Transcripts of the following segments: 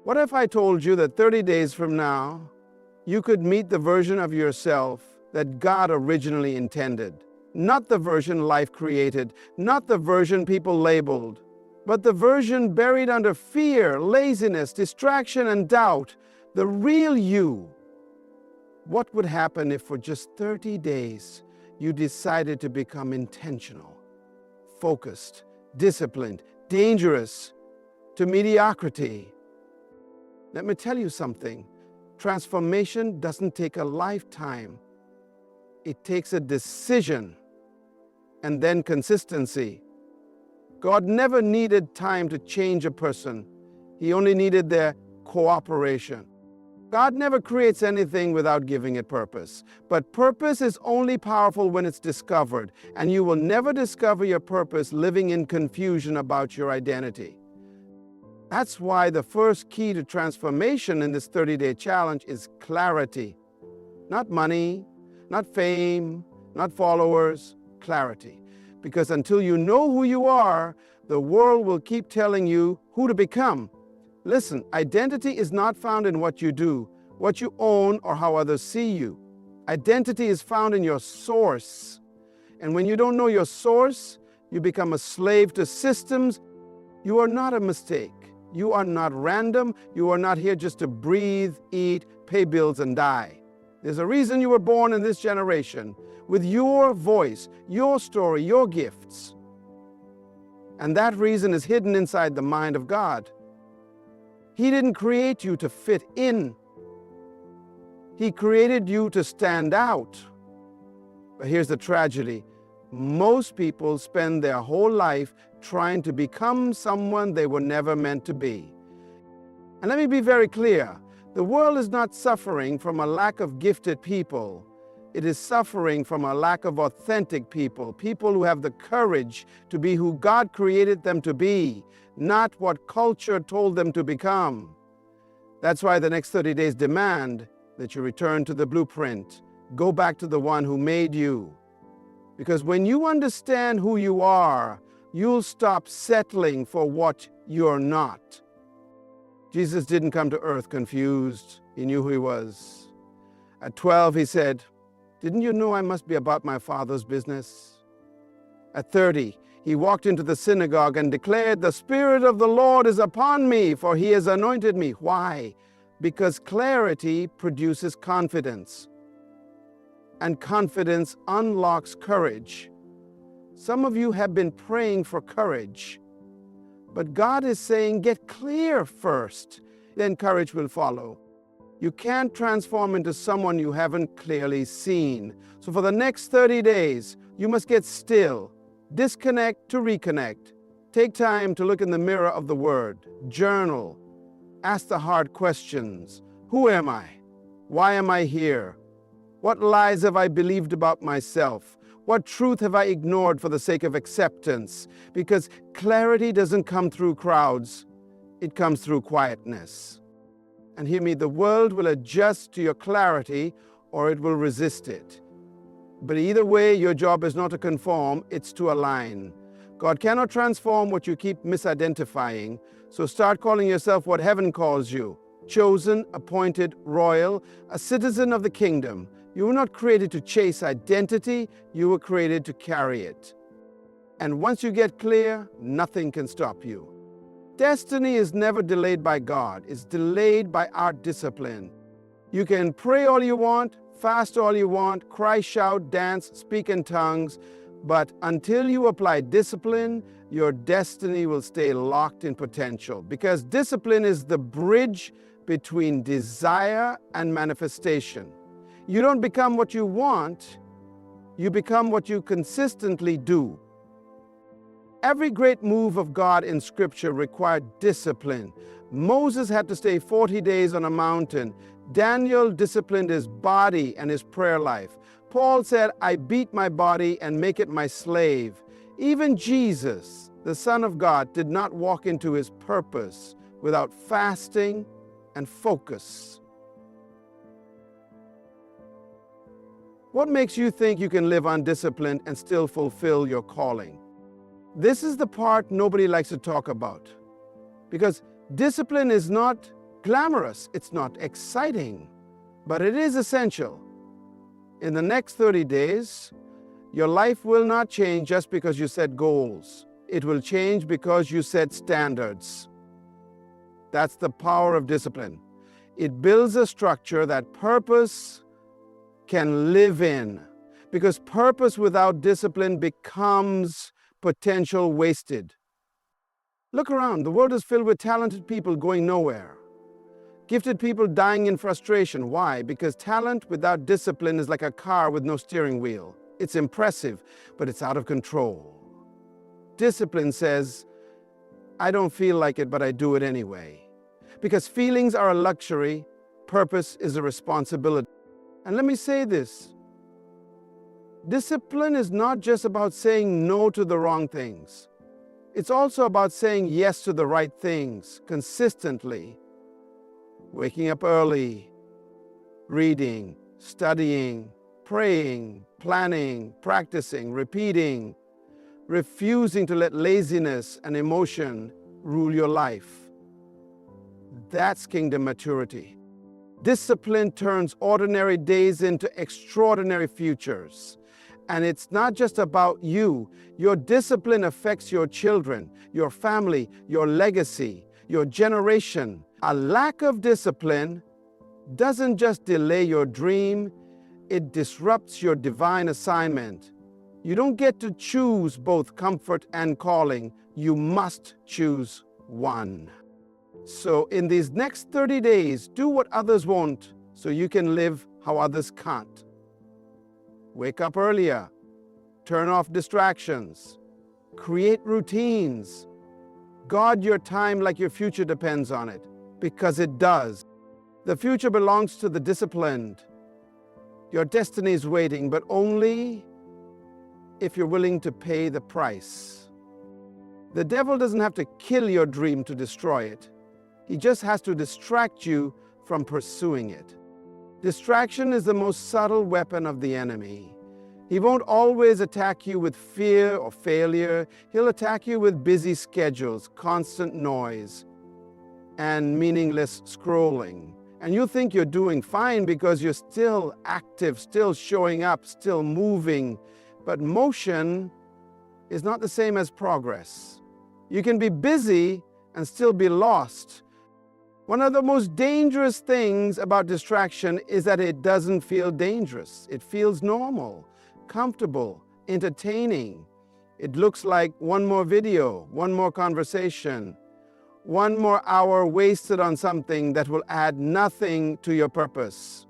What if I told you that 30 days from now, you could meet the version of yourself that God originally intended? Not the version life created, not the version people labeled, but the version buried under fear, laziness, distraction, and doubt, the real you. What would happen if for just 30 days you decided to become intentional, focused, disciplined, dangerous, to mediocrity? Let me tell you something. Transformation doesn't take a lifetime. It takes a decision and then consistency. God never needed time to change a person. He only needed their cooperation. God never creates anything without giving it purpose. But purpose is only powerful when it's discovered, and you will never discover your purpose living in confusion about your identity. That's why the first key to transformation in this 30-day challenge is clarity. Not money, not fame, not followers, clarity. Because until you know who you are, the world will keep telling you who to become. Listen, identity is not found in what you do, what you own, or how others see you. Identity is found in your source. And when you don't know your source, you become a slave to systems. You are not a mistake. You are not random. You are not here just to breathe, eat, pay bills, and die. There's a reason you were born in this generation, with your voice, your story, your gifts. And that reason is hidden inside the mind of God. He didn't create you to fit in. He created you to stand out. But here's the tragedy. Most people spend their whole life trying to become someone they were never meant to be. And let me be very clear. The world is not suffering from a lack of gifted people. It is suffering from a lack of authentic people, people who have the courage to be who God created them to be, not what culture told them to become. That's why the next 30 days demand that you return to the blueprint. Go back to the one who made you. Because when you understand who you are, you'll stop settling for what you're not. Jesus didn't come to earth confused. He knew who he was. At 12, he said, "Didn't you know I must be about my Father's business?" At 30, he walked into the synagogue and declared, "The Spirit of the Lord is upon me, for he has anointed me." Why? Because clarity produces confidence. And confidence unlocks courage. Some of you have been praying for courage, but God is saying, get clear first, then courage will follow. You can't transform into someone you haven't clearly seen. So for the next 30 days, you must get still, disconnect to reconnect. Take time to look in the mirror of the Word, journal, ask the hard questions. Who am I? Why am I here? What lies have I believed about myself? What truth have I ignored for the sake of acceptance? Because clarity doesn't come through crowds. It comes through quietness. And hear me, the world will adjust to your clarity or it will resist it. But either way, your job is not to conform, it's to align. God cannot transform what you keep misidentifying, so start calling yourself what heaven calls you. Chosen, appointed, royal, a citizen of the kingdom. You were not created to chase identity, you were created to carry it. And once you get clear, nothing can stop you. Destiny is never delayed by God, it's delayed by our discipline. You can pray all you want, fast all you want, cry, shout, dance, speak in tongues, but until you apply discipline, your destiny will stay locked in potential. Because discipline is the bridge between desire and manifestation. You don't become what you want, you become what you consistently do. Every great move of God in Scripture required discipline. Moses had to stay 40 days on a mountain. Daniel disciplined his body and his prayer life. Paul said, "I beat my body and make it my slave." Even Jesus, the Son of God, did not walk into his purpose without fasting and focus. What makes you think you can live undisciplined and still fulfill your calling? This is the part nobody likes to talk about. Because discipline is not glamorous, it's not exciting, but it is essential. In the next 30 days, your life will not change just because you set goals. It will change because you set standards. That's the power of discipline. It builds a structure that purpose can live in, because purpose without discipline becomes potential wasted. Look around. The world is filled with talented people going nowhere. Gifted people dying in frustration. Why? Because talent without discipline is like a car with no steering wheel. It's impressive, but it's out of control. Discipline says, I don't feel like it, but I do it anyway. Because feelings are a luxury, purpose is a responsibility. And let me say this. Discipline is not just about saying no to the wrong things. It's also about saying yes to the right things consistently. Waking up early, reading, studying, praying, planning, practicing, repeating, refusing to let laziness and emotion rule your life. That's kingdom maturity. Discipline turns ordinary days into extraordinary futures. And it's not just about you. Your discipline affects your children, your family, your legacy, your generation. A lack of discipline doesn't just delay your dream, it disrupts your divine assignment. You don't get to choose both comfort and calling. You must choose one. So in these next 30 days, do what others won't so you can live how others can't. Wake up earlier. Turn off distractions. Create routines. Guard your time like your future depends on it, because it does. The future belongs to the disciplined. Your destiny is waiting, but only if you're willing to pay the price. The devil doesn't have to kill your dream to destroy it. He just has to distract you from pursuing it. Distraction is the most subtle weapon of the enemy. He won't always attack you with fear or failure. He'll attack you with busy schedules, constant noise, and meaningless scrolling. And you think you're doing fine because you're still active, still showing up, still moving. But motion is not the same as progress. You can be busy and still be lost. One of the most dangerous things about distraction is that it doesn't feel dangerous. It feels normal, comfortable, entertaining. It looks like one more video, one more conversation, one more hour wasted on something that will add nothing to your purpose.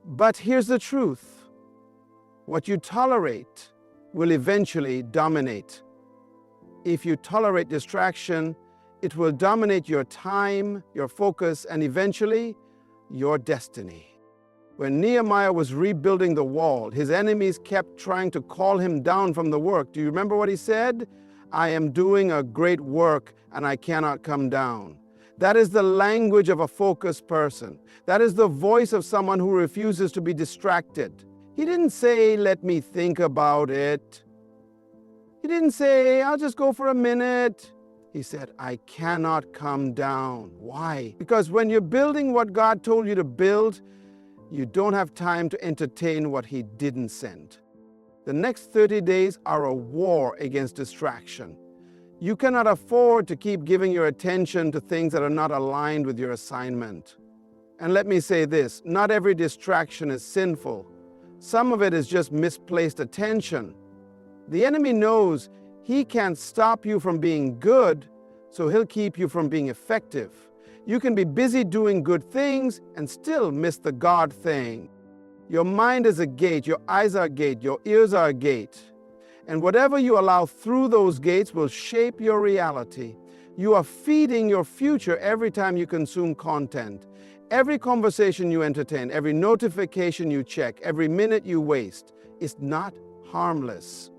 But here's the truth. What you tolerate will eventually dominate. If you tolerate distraction, it will dominate your time, your focus, and eventually your destiny. When Nehemiah was rebuilding the wall, his enemies kept trying to call him down from the work. Do you remember what he said? I am doing a great work and I cannot come down. That is the language of a focused person. That is the voice of someone who refuses to be distracted. He didn't say, let me think about it. He didn't say, I'll just go for a minute. He said, I cannot come down. Why? Because when you're building what God told you to build, you don't have time to entertain what He didn't send. The next 30 days are a war against distraction. You cannot afford to keep giving your attention to things that are not aligned with your assignment. And let me say this, not every distraction is sinful. Some of it is just misplaced attention. The enemy knows he can't stop you from being good, so he'll keep you from being effective. You can be busy doing good things and still miss the God thing. Your mind is a gate, your eyes are a gate, your ears are a gate. And whatever you allow through those gates will shape your reality. You are feeding your future every time you consume content. Every conversation you entertain, every notification you check, every minute you waste is not harmless.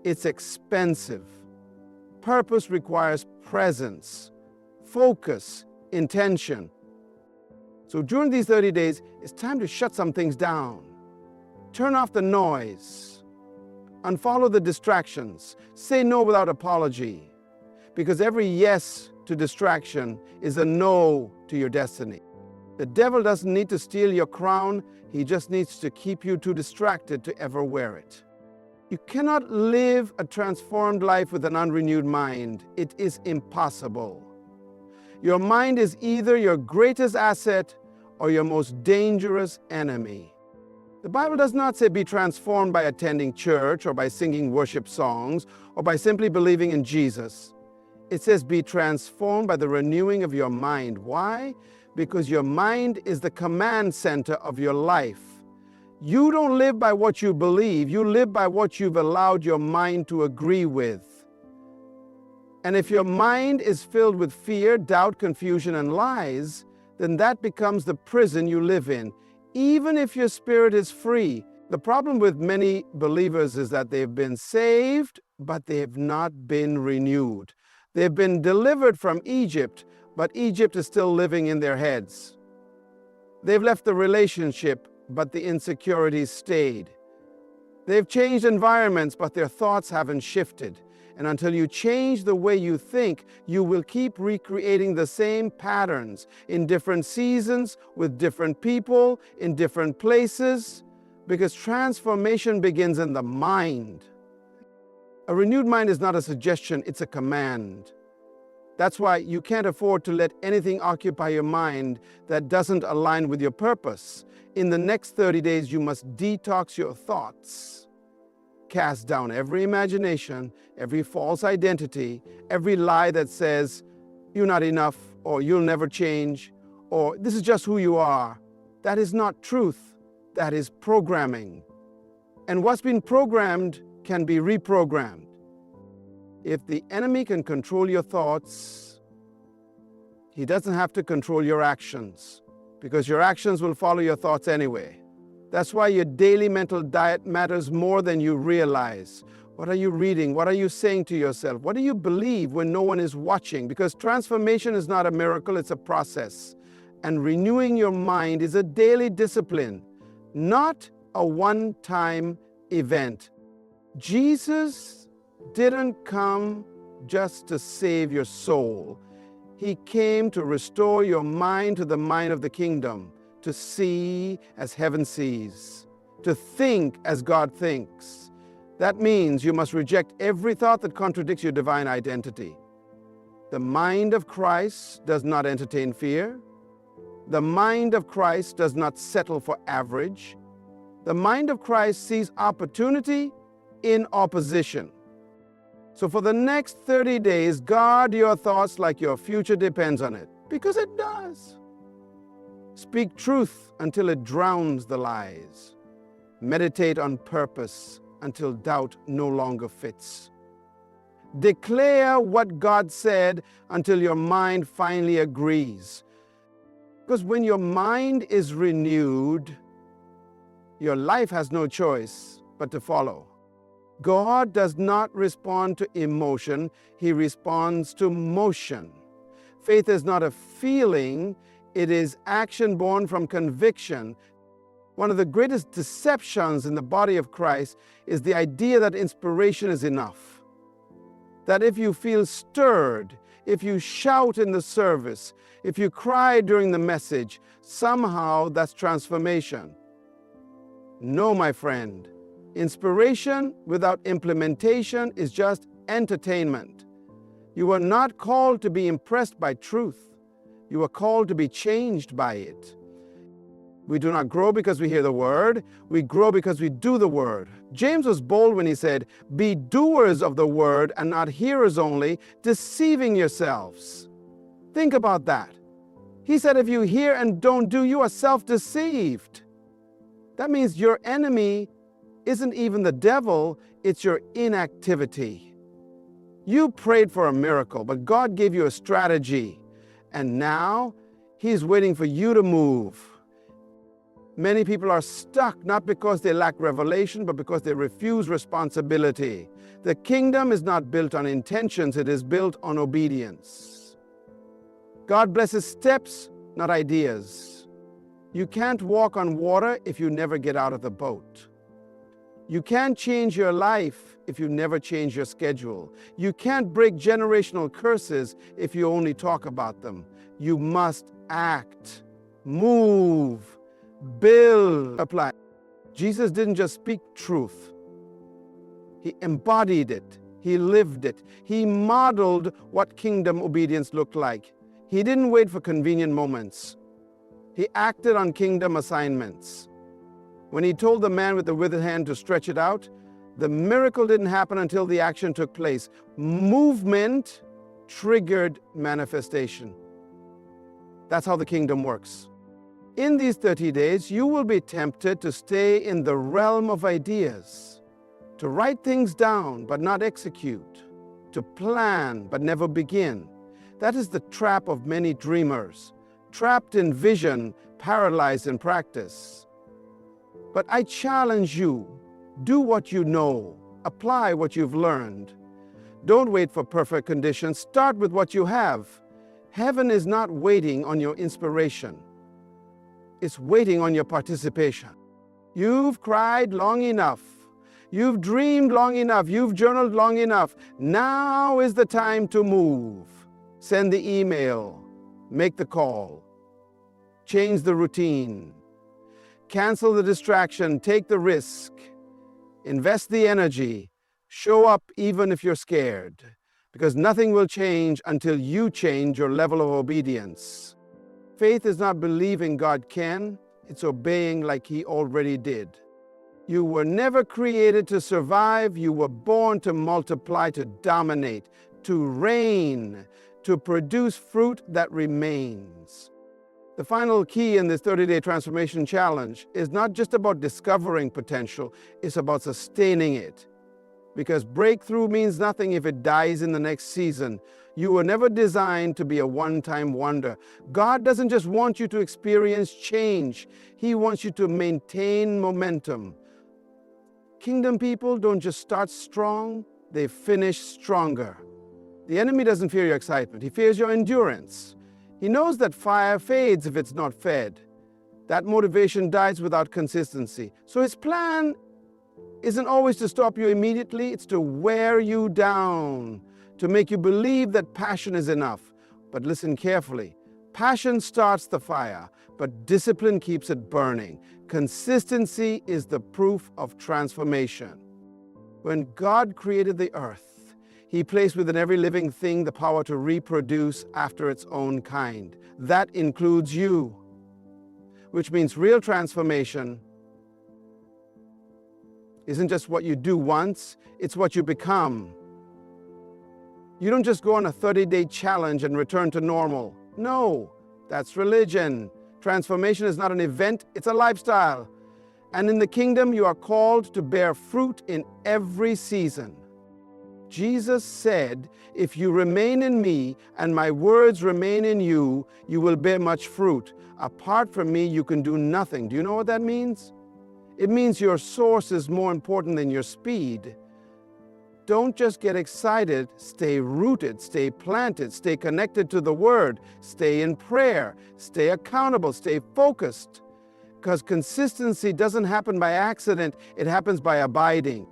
It's expensive. Purpose requires presence, focus, intention. So during these 30 days, it's time to shut some things down. Turn off the noise. Unfollow the distractions. Say no without apology. Because every yes to distraction is a no to your destiny. The devil doesn't need to steal your crown. He just needs to keep you too distracted to ever wear it. You cannot live a transformed life with an unrenewed mind. It is impossible. Your mind is either your greatest asset or your most dangerous enemy. The Bible does not say be transformed by attending church or by singing worship songs or by simply believing in Jesus. It says be transformed by the renewing of your mind. Why? Because your mind is the command center of your life. You don't live by what you believe. You live by what you've allowed your mind to agree with. And if your mind is filled with fear, doubt, confusion, and lies, then that becomes the prison you live in, even if your spirit is free. The problem with many believers is that they've been saved, but they have not been renewed. They've been delivered from Egypt, but Egypt is still living in their heads. They've left the relationship, but the insecurities stayed. They've changed environments, but their thoughts haven't shifted. And until you change the way you think, you will keep recreating the same patterns in different seasons, with different people, in different places, because transformation begins in the mind. A renewed mind is not a suggestion, it's a command. That's why you can't afford to let anything occupy your mind that doesn't align with your purpose. In the next 30 days, you must detox your thoughts. Cast down every imagination, every false identity, every lie that says, you're not enough, or you'll never change, or this is just who you are. That is not truth. That is programming. And what's been programmed can be reprogrammed. If the enemy can control your thoughts, he doesn't have to control your actions, because your actions will follow your thoughts anyway. That's why your daily mental diet matters more than you realize. What are you reading? What are you saying to yourself? What do you believe when no one is watching? Because transformation is not a miracle, it's a process. And renewing your mind is a daily discipline, not a one-time event. Jesus didn't come just to save your soul. He came to restore your mind to the mind of the kingdom, to see as heaven sees, to think as God thinks. That means you must reject every thought that contradicts your divine identity. The mind of Christ does not entertain fear. The mind of Christ does not settle for average. The mind of Christ sees opportunity in opposition. So for the next 30 days, guard your thoughts like your future depends on it, because it does. Speak truth until it drowns the lies. Meditate on purpose until doubt no longer fits. Declare what God said until your mind finally agrees. Because when your mind is renewed, your life has no choice but to follow. God does not respond to emotion, He responds to motion. Faith is not a feeling, it is action born from conviction. One of the greatest deceptions in the body of Christ is the idea that inspiration is enough. That if you feel stirred, if you shout in the service, if you cry during the message, somehow that's transformation. No, my friend. Inspiration without implementation is just entertainment. You are not called to be impressed by truth. You are called to be changed by it. We do not grow because we hear the word. We grow because we do the word. James was bold when he said, "Be doers of the word and not hearers only, deceiving yourselves." Think about that. He said, if you hear and don't do, you are self-deceived. That means your enemy isn't even the devil, it's your inactivity. You prayed for a miracle, but God gave you a strategy, and now He's waiting for you to move. Many people are stuck not because they lack revelation, but because they refuse responsibility. The kingdom is not built on intentions, it is built on obedience. God blesses steps, not ideas. You can't walk on water if you never get out of the boat. You can't change your life if you never change your schedule. You can't break generational curses if you only talk about them. You must act, move, build, apply. Jesus didn't just speak truth. He embodied it. He lived it. He modeled what kingdom obedience looked like. He didn't wait for convenient moments. He acted on kingdom assignments. When he told the man with the withered hand to stretch it out, the miracle didn't happen until the action took place. Movement triggered manifestation. That's how the kingdom works. In these 30 days, you will be tempted to stay in the realm of ideas, to write things down but not execute, to plan but never begin. That is the trap of many dreamers, trapped in vision, paralyzed in practice. But I challenge you, do what you know, apply what you've learned. Don't wait for perfect conditions, start with what you have. Heaven is not waiting on your inspiration. It's waiting on your participation. You've cried long enough. You've dreamed long enough. You've journaled long enough. Now is the time to move. Send the email. Make the call. Change the routine. Cancel the distraction. Take the risk. Invest the energy. Show up even if you're scared, because nothing will change until you change your level of obedience. Faith is not believing God can, it's obeying like He already did. You were never created to survive, you were born to multiply, to dominate, to reign, to produce fruit that remains. The final key in this 30-day transformation challenge is not just about discovering potential, it's about sustaining it. Because breakthrough means nothing if it dies in the next season. You were never designed to be a one-time wonder. God doesn't just want you to experience change. He wants you to maintain momentum. Kingdom people don't just start strong, they finish stronger. The enemy doesn't fear your excitement. He fears your endurance. He knows that fire fades if it's not fed. That motivation dies without consistency. So his plan isn't always to stop you immediately, it's to wear you down, to make you believe that passion is enough. But listen carefully. Passion starts the fire, but discipline keeps it burning. Consistency is the proof of transformation. When God created the earth, He placed within every living thing the power to reproduce after its own kind. That includes you, which means real transformation isn't just what you do once, it's what you become. You don't just go on a 30-day challenge and return to normal. No, that's religion. Transformation is not an event, it's a lifestyle. And in the kingdom, you are called to bear fruit in every season. Jesus said, if you remain in me and my words remain in you, you will bear much fruit. Apart from me, you can do nothing. Do you know what that means? It means your source is more important than your speed. Don't just get excited, stay rooted, stay planted, stay connected to the Word, stay in prayer, stay accountable, stay focused. Because consistency doesn't happen by accident, it happens by abiding.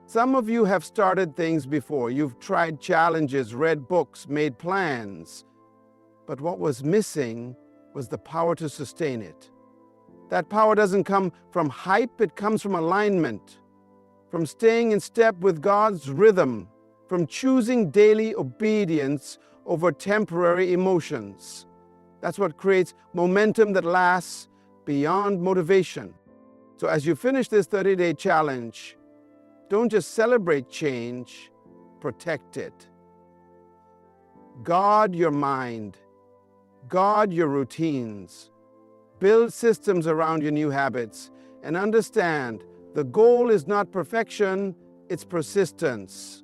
Some of you have started things before. You've tried challenges, read books, made plans. But what was missing was the power to sustain it. That power doesn't come from hype, it comes from alignment, from staying in step with God's rhythm, from choosing daily obedience over temporary emotions. That's what creates momentum that lasts beyond motivation. So as you finish this 30-day challenge, don't just celebrate change, protect it. Guard your mind, guard your routines. Build systems around your new habits and understand the goal is not perfection, it's persistence.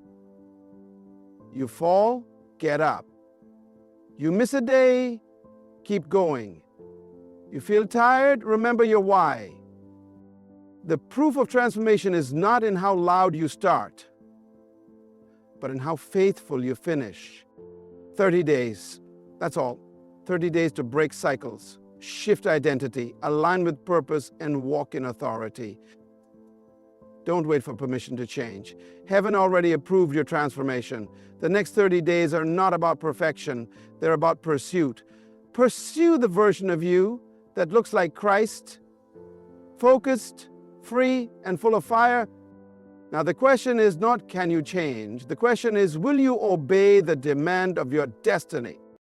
You fall, get up. You miss a day, keep going. You feel tired, remember your why. The proof of transformation is not in how loud you start, but in how faithful you finish. 30 days, that's all. 30 days to break cycles, shift identity, align with purpose, and walk in authority. Don't wait for permission to change. Heaven already approved your transformation. The next 30 days are not about perfection, they're about pursuit. Pursue the version of you that looks like Christ, focused, free, and full of fire. Now, the question is not, can you change? The question is, will you obey the demand of your destiny?